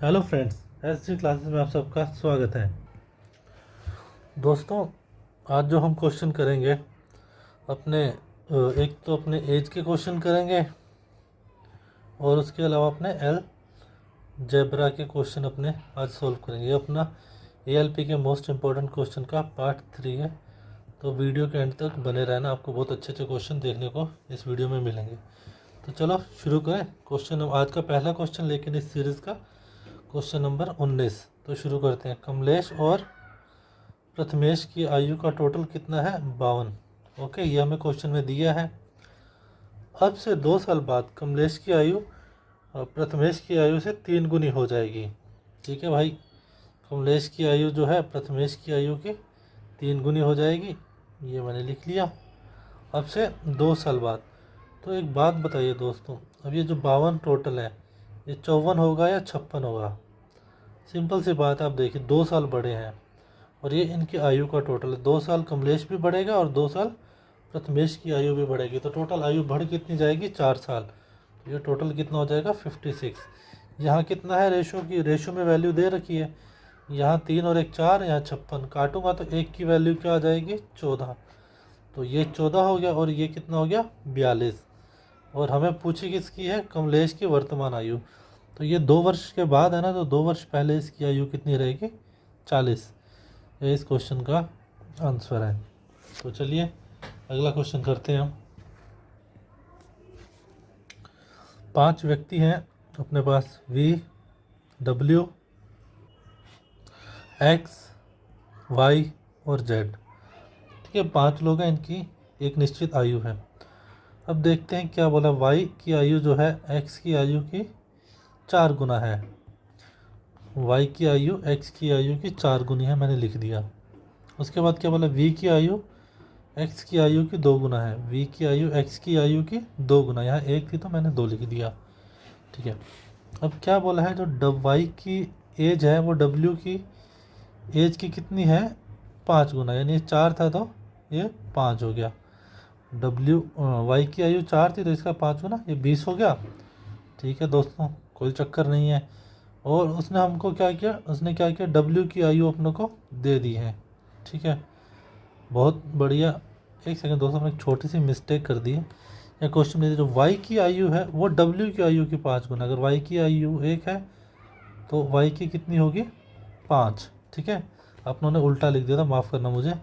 Hello friends, S classes में आप सबका स्वागत है। दोस्तों, आज जो हम क्वेश्चन करेंगे अपने एक तो अपने एज के क्वेश्चन करेंगे और उसके अलावा अपने एल जेब्रा के क्वेश्चन अपने आज सॉल्व करेंगे। ये अपना एएलपी के मोस्ट इम्पोर्टेंट क्वेश्चन का पार्ट 3 है, तो वीडियो के एंड तक बने रहना। आपको बहुत अच्छे अच्छे क्वेश्चन देखने को इस वीडियो में मिलेंगे। तो चलो शुरू करें। क्वेश्चन आज का पहला क्वेश्चन, लेकिन इस सीरीज़ का क्वेश्चन नंबर 19। तो शुरू करते हैं। कमलेश और प्रथमेश की आयु का टोटल कितना है? 52। ओके, ये हमें क्वेश्चन में दिया है। अब से 2 साल बाद कमलेश की आयु प्रथमेश की आयु से 3 गुनी हो जाएगी। ठीक है भाई, कमलेश की आयु जो है प्रथमेश की आयु की 3 गुनी हो जाएगी। ये मैंने लिख लिया। अब से 2 साल बाद। तो एक बात बताइए दोस्तों, अब ये जो 52 टोटल है, ये 54 होगा या 56 होगा? सिंपल सी बात है। आप देखिए 2 साल बड़े हैं और ये इनकी आयु का टोटल है। 2 साल कमलेश भी बढ़ेगा और 2 साल प्रथमेश की आयु भी बढ़ेगी, तो टोटल आयु बढ़ कितनी जाएगी? 4 साल। तो ये टोटल कितना हो जाएगा? 56। यहाँ कितना है? रेशो में वैल्यू दे रखी है। यहाँ 3 और 1 4, यहाँ 56। काटूंगा तो 1 की वैल्यू क्या आ जाएगी? 14। तो ये 14 हो गया और ये कितना हो गया? 42। और हमें पूछी किसकी है? कमलेश की वर्तमान आयु। तो ये 2 वर्ष के बाद है ना, तो 2 वर्ष पहले इसकी आयु कितनी रहेगी? 40। ये इस क्वेश्चन का आंसर है। तो चलिए अगला क्वेश्चन करते हैं हम। 5 व्यक्ति हैं अपने पास, वी, डब्ल्यू, एक्स, वाई और जेड। ठीक है, 5 लोग हैं, इनकी एक निश्चित आयु है। अब देखते हैं क्या बोला। वाई की आयु जो है एक्स की आयु की 4 गुना है। वाई की आयु एक्स की आयु की 4 गुनी है, मैंने लिख दिया। उसके बाद क्या बोला? वी की आयु एक्स की आयु की 2 गुना है। वी की आयु एक्स की आयु की 2 गुना, यहाँ 1 थी तो मैंने 2 लिख दिया। ठीक है, अब क्या बोला है? जो वाई की एज है वो डब्ल्यू की एज की कितनी है? 5 गुना, यानी ये 4 था तो ये 5 हो गया। डब्ल्यू वाई की आयु 4 थी तो इसका 5 गुना, ये 20 हो गया। ठीक है दोस्तों, कोई चक्कर नहीं है। और उसने हमको क्या किया? उसने क्या किया? डब्ल्यू की आयु अपने को दे दी है। ठीक है, बहुत बढ़िया। एक सेकंड दोस्तों, मैंने एक छोटी सी मिस्टेक कर दी है। या क्वेश्चन में जो वाई की आयु है वो डब्ल्यू की आयु की 5 गुना। अगर वाई की आयु 1 है तो वाई की कितनी होगी? 5। ठीक है, आपने उल्टा लिख दिया था, माफ़ करना मुझे।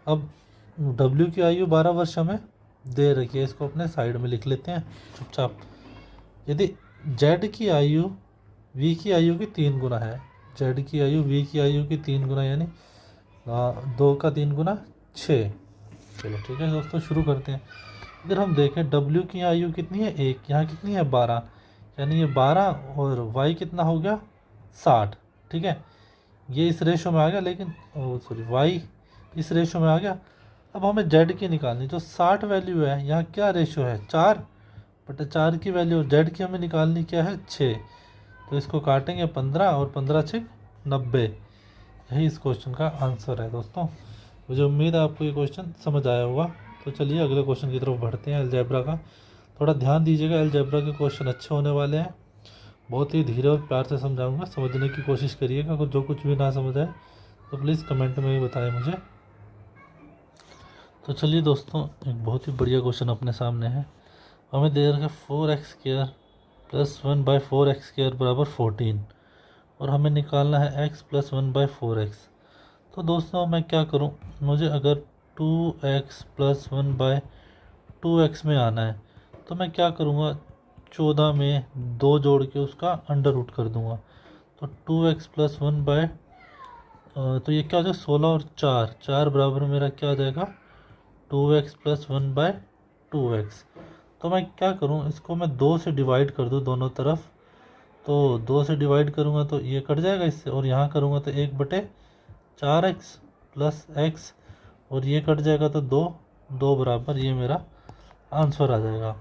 अब डब्ल्यू की आयु 12 वर्ष हमें दे रखी है, इसको अपने साइड में लिख लेते हैं चुपचाप। यदि जेड की आयु वी की आयु की 3 गुना है, जेड की आयु वी की आयु की 3 गुना, यानी 2 का 3 गुना 6। चलो ठीक है दोस्तों, शुरू करते हैं। अगर हम देखें डब्ल्यू की आयु कितनी है? 1, यहाँ कितनी है? 12, यानी ये 12 और वाई कितना हो गया? 60। ठीक है, ये इस रेशो में आ गया, लेकिन सॉरी वाई इस रेशो में आ गया। अब हमें जेड की निकालनी, जो 60 वैल्यू है, यहाँ क्या रेशो है? 4/4 की वैल्यू। जेड की हमें निकालनी क्या है? 6। तो इसको काटेंगे 15 और 15 6 90। यही इस क्वेश्चन का आंसर है दोस्तों। मुझे उम्मीद है आपको ये क्वेश्चन समझ आया होगा। तो चलिए अगले क्वेश्चन की तरफ बढ़ते हैं। अलजेब्रा का थोड़ा ध्यान दीजिएगा, अलजेब्रा के क्वेश्चन अच्छे होने वाले हैं। बहुत ही धीरे और प्यार से समझाऊंगा, समझने की कोशिश करिएगा। जो कुछ भी ना समझ आए तो प्लीज़ कमेंट में भी बताएं मुझे। तो चलिए दोस्तों, एक बहुत ही बढ़िया क्वेश्चन अपने सामने है। हमें दे रखा है 4x² + 1/4x² बराबर 14 और हमें निकालना है x + 1/4x। तो दोस्तों मैं क्या करूं? मुझे अगर 2x + 1/2x में आना है तो मैं क्या करूंगा? 14 में 2 जोड़ के उसका अंडर रूट कर दूंगा। तो 2x + 1 तो ये क्या हो जाएगा? 16 और 4 बराबर मेरा क्या आ जाएगा? 2x + 1/2x। तो मैं क्या करूं? इसको मैं 2 से डिवाइड कर दूं दोनों तरफ। तो 2 से डिवाइड करूंगा तो ये कट जाएगा इससे, और यहाँ करूंगा तो 1/4x + x, और ये कट जाएगा तो 2 बराबर ये मेरा आंसर आ जाएगा।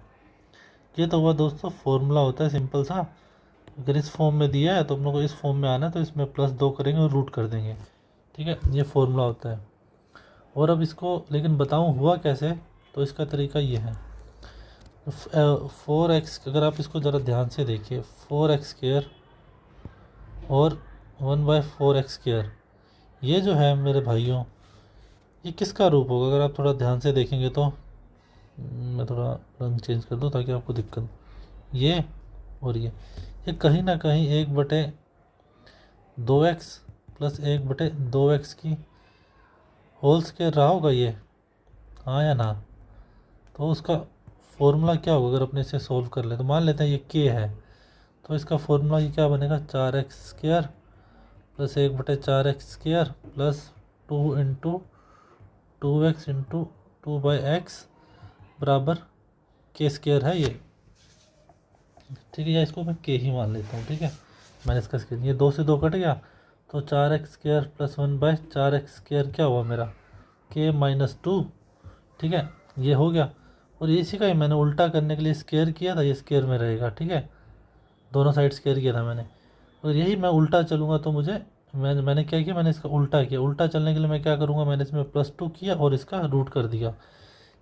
ये तो हुआ दोस्तों फॉर्मूला होता है सिंपल सा। अगर इस फॉर्म में दिया है तो हम लोग को इस फॉर्म में आना है, तो इसमें +2 करेंगे और रूट कर देंगे। ठीक है, ये फॉर्मूला होता है। और अब इसको लेकिन बताऊँ हुआ कैसे, तो इसका तरीका ये है। 4x, अगर आप इसको ज़रा ध्यान से देखिए, 4x² और 1/4x²। ये जो है मेरे भाइयों, ये किसका रूप होगा? अगर आप थोड़ा ध्यान से देखेंगे तो मैं थोड़ा रंग चेंज कर दूँ ताकि आपको दिक्कत, ये और ये कहीं ना कहीं 1/2x प्लस 1/2x की होल स्क्वायर रहा होगा ये, हाँ या ना? तो उसका फॉर्मूला क्या होगा? अगर अपने इसे सोल्व कर ले तो मान लेते हैं ये k है, तो इसका फॉर्मूला ये क्या बनेगा? 4x² plus 1/4x² plus 2x बराबर k² है ये, ठीक है? या इसको मैं k ही मान लेता हूँ, ठीक है? मैंने इसका स्क्वायर, ये 2 से 2 कट गया, तो 4x² प्लस 1/4x² क्या हुआ मेरा? k-2, ठीक है? ये हो गया। और इसी का ही मैंने उल्टा करने के लिए स्क्वायर किया था, ये स्क्वायर में रहेगा, ठीक है? दोनों साइड स्क्वायर किया था मैंने, और यही मैं उल्टा चलूँगा तो मुझे मैंने क्या किया? मैंने इसका उल्टा किया। उल्टा चलने के लिए मैं क्या करूँगा? मैंने इसमें +2 किया और इसका रूट कर दिया।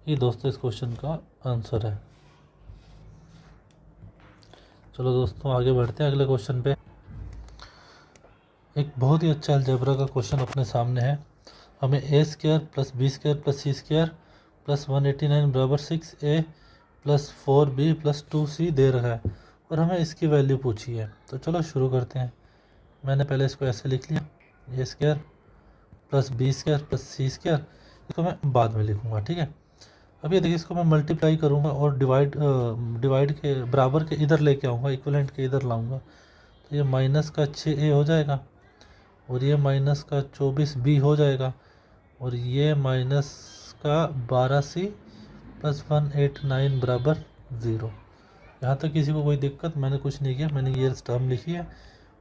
ये दोस्तों इस क्वेश्चन का आंसर है। चलो दोस्तों आगे बढ़ते हैं अगले क्वेश्चन पे। एक बहुत ही अच्छा अलजेब्रा का क्वेश्चन अपने सामने है। हमें a² plus b² plus c² plus 189 बराबर 6a plus 4b plus 2c दे रखा है और हमें इसकी वैल्यू पूछी है। तो चलो शुरू करते हैं। मैंने पहले इसको ऐसे लिख लिया, a² plus b² plus c², इसको मैं बाद में लिखूँगा, ठीक है? अब ये देखिए, इसको मैं मल्टीप्लाई करूँगा और डिवाइड के बराबर के इधर लेके आऊँगा, इक्वलेंट के इधर लाऊँगा, तो ये माइनस का 6a हो जाएगा और ये माइनस का 24b हो जाएगा और ये माइनस का 12c प्लस 189 बराबर 0। यहाँ तक किसी को कोई दिक्कत? मैंने कुछ नहीं किया, मैंने ये टर्म लिखी है,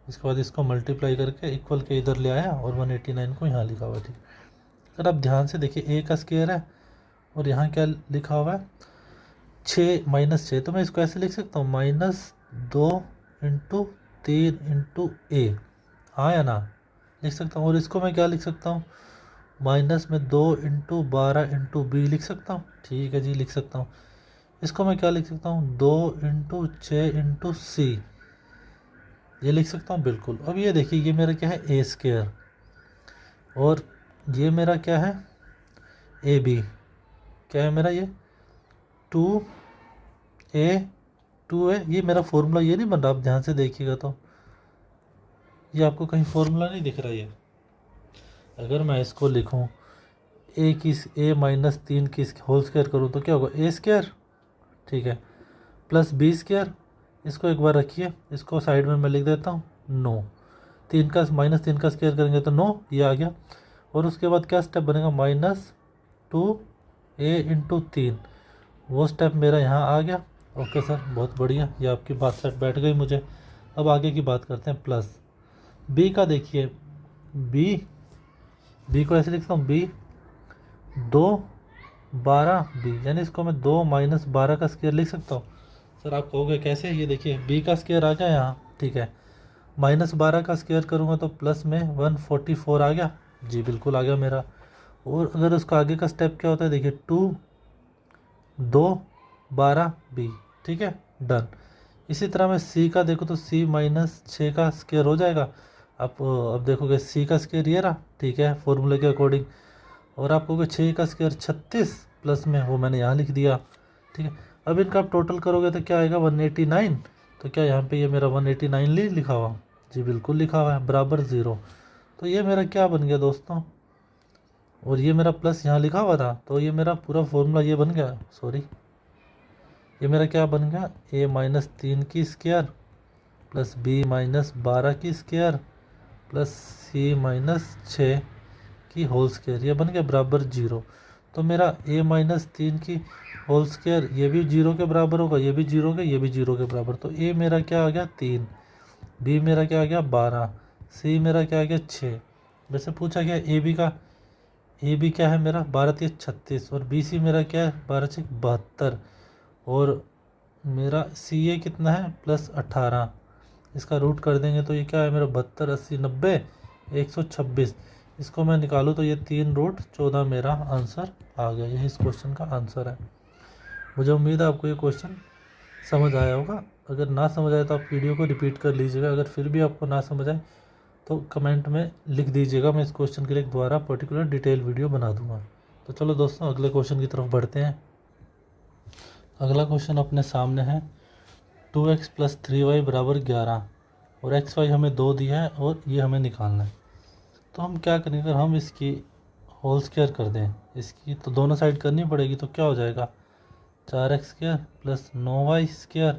इसके बाद इसको मल्टीप्लाई करके इक्वल के इधर ले आया और 189 को यहाँ लिखा हुआ है, ठीक? सर आप ध्यान से देखिए, a का स्क्वायर है और यहाँ क्या लिखा हुआ है? 6 -6, तो मैं इसको ऐसे लिख सकता हूँ, -2 × 3 × a, हाँ या ना? लिख सकता हूँ। और इसको मैं क्या लिख सकता हूँ? -2 × 12 × b लिख सकता हूँ, ठीक है जी, लिख सकता हूँ। इसको मैं क्या लिख सकता हूँ? 2 × 6 × c, ये लिख सकता हूँ, बिल्कुल। अब ये देखिए, ये मेरा क्या है? a² और ये मेरा क्या है? ab, क्या है मेरा? ये 2a ये मेरा फॉर्मूला ये नहीं बन रहा, आप ध्यान से देखिएगा तो ये आपको कहीं फॉर्मूला नहीं दिख रहा है। अगर मैं इसको लिखूं a -3 की होल स्क्वायर करूं तो क्या होगा? a², ठीक है, प्लस b², इसको एक बार रखिए, इसको साइड में मैं लिख देता हूँ 9, -3 का स्क्वायर करेंगे तो 9, ये आ गया। और उसके बाद क्या स्टेप बनेगा? -2a × 3, वो स्टेप मेरा यहाँ आ गया। ओके सर, बहुत बढ़िया, ये आपकी बात सेट बैठ गई मुझे। अब आगे की बात करते हैं। प्लस b का देखिए, b को ऐसे लिखता हूँ, b 2 12b, यानी इसको मैं 2 - 12 का स्क्वायर लिख सकता हूँ। सर आप कहोगे कैसे? ये देखिए, b का स्क्वायर आ गया यहाँ, ठीक है, -12 का स्क्वायर करूँगा तो प्लस में 144 आ गया, जी बिल्कुल आ गया मेरा। और अगर उसका आगे का स्टेप क्या होता है? देखिए 2 12b, ठीक है, डन। इसी तरह मैं c का देखो तो c -6 का स्क्वायर हो जाएगा। आप अब देखोगे c का स्क्वायर ये रहा, ठीक है, फॉर्मूले के अकॉर्डिंग। और आप कहोगे 6 का स्क्वायर 36, प्लस में वो मैंने यहाँ लिख दिया, ठीक है। अब इनका आप टोटल करोगे तो क्या आएगा? 189। तो क्या यहाँ पे ये मेरा 189 लिखा हुआ? जी बिल्कुल लिखा हुआ है, बराबर 0। तो ये मेरा क्या बन गया दोस्तों? और ये मेरा प्लस यहाँ लिखा हुआ था, तो ये मेरा पूरा फॉर्मूला ये बन गया, सॉरी, ये मेरा क्या बन गया? a -3 की स्क्वायर प्लस b -12 की स्क्वायर प्लस c -6 की होल स्क्वायर, ये बन गया बराबर 0। तो मेरा a -3 की होल स्क्वायर ये भी 0 के बराबर होगा, ये भी 0 के, ये भी 0 के बराबर। तो a मेरा क्या आ गया? 3, b मेरा क्या आ गया? 12, c मेरा क्या आ गया? 6। वैसे पूछा गया ए बी क्या है मेरा? 12 × 36 और बी सी मेरा क्या है? 12 × 72 और मेरा सी ए कितना है? +18। इसका रूट कर देंगे तो ये क्या है मेरा? 72 80 90 126। इसको मैं निकालूँ तो ये 3√14 मेरा आंसर आ गया। यही इस क्वेश्चन का आंसर है। मुझे उम्मीद है आपको ये क्वेश्चन समझ आया होगा। अगर ना समझ आए तो आप वीडियो को रिपीट कर लीजिएगा। अगर फिर भी आपको ना समझ आए तो कमेंट में लिख दीजिएगा, मैं इस क्वेश्चन के लिए दोबारा पर्टिकुलर डिटेल वीडियो बना दूंगा। तो चलो दोस्तों अगले क्वेश्चन की तरफ बढ़ते हैं। अगला क्वेश्चन अपने सामने है 2x + 3y = 11 और xy हमें 2 दिया है और ये हमें निकालना है। तो हम क्या करेंगे, अगर हम इसकी होल स्क्वायर कर दें इसकी, तो दोनों साइड करनी पड़ेगी। तो क्या हो जाएगा 4x² + 9y²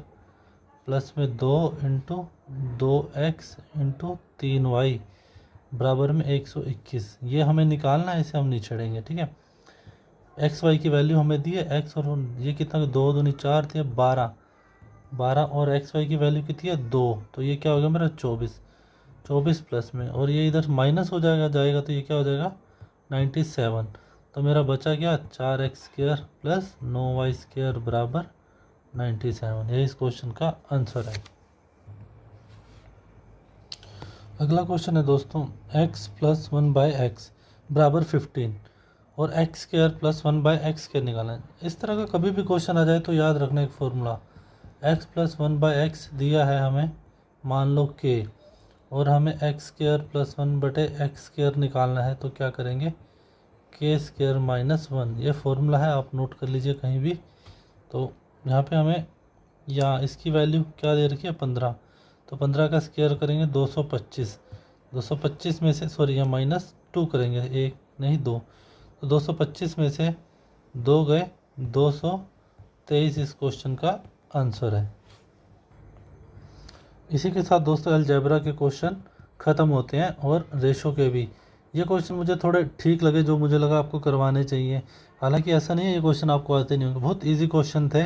प्लस में 2 × 2x × 3y बराबर में 121। ये हमें निकालना है, इसे हम नहीं छेड़ेंगे, ठीक है। एक्स वाई की वैल्यू हमें दी है, एक्स और ये कितना 2 दूनी 4 थे, 12 और एक्स वाई की वैल्यू कितनी है 2, तो ये क्या हो गया मेरा 24 प्लस में, और ये इधर माइनस हो जाएगा तो ये क्या हो जाएगा 97। तो मेरा बचा क्या 4x² + 9y² बराबर 97। यही इस क्वेश्चन का आंसर है। अगला क्वेश्चन है दोस्तों x + 1/x बराबर 15 और x² + 1/x² निकालना है। इस तरह का कभी भी क्वेश्चन आ जाए तो याद रखना एक फॉर्मूला, x + 1/x दिया है हमें मान लो k, और हमें x² + 1/x² निकालना है। तो क्या करेंगे k² - 1, ये फॉर्मूला है, आप नोट कर लीजिए कहीं भी। तो यहाँ पे हमें या इसकी वैल्यू क्या दे रखी है 15, तो 15 का स्क्वायर करेंगे 225 में से सॉरी यहाँ -2 करेंगे, 1 नहीं 2, तो 225 में से 2 गए 223 इस क्वेश्चन का आंसर है। इसी के साथ दोस्तों अलजेब्रा के क्वेश्चन ख़त्म होते हैं और रेशो के भी। ये क्वेश्चन मुझे थोड़े ठीक लगे, जो मुझे लगा आपको करवाने चाहिए। हालांकि ऐसा नहीं है ये क्वेश्चन आपको आते नहीं होंगे, बहुत इजी क्वेश्चन थे,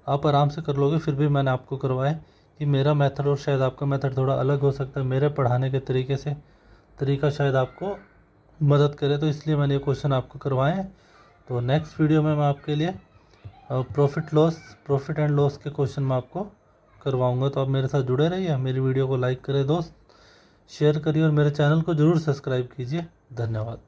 आप आराम से कर लोगे। फिर भी मैंने आपको करवाए कि मेरा मेथड और शायद आपका मेथड थोड़ा अलग हो सकता है, मेरे पढ़ाने के तरीका शायद आपको मदद करे, तो इसलिए मैंने ये क्वेश्चन आपको करवाए हैं। तो नेक्स्ट वीडियो में मैं आपके लिए प्रॉफिट एंड लॉस के क्वेश्चन मैं आपको करवाऊंगा। तो आप मेरे साथ जुड़े रहिए, मेरी वीडियो को लाइक करें दोस्त, शेयर करिए और मेरे चैनल को ज़रूर सब्सक्राइब कीजिए। धन्यवाद।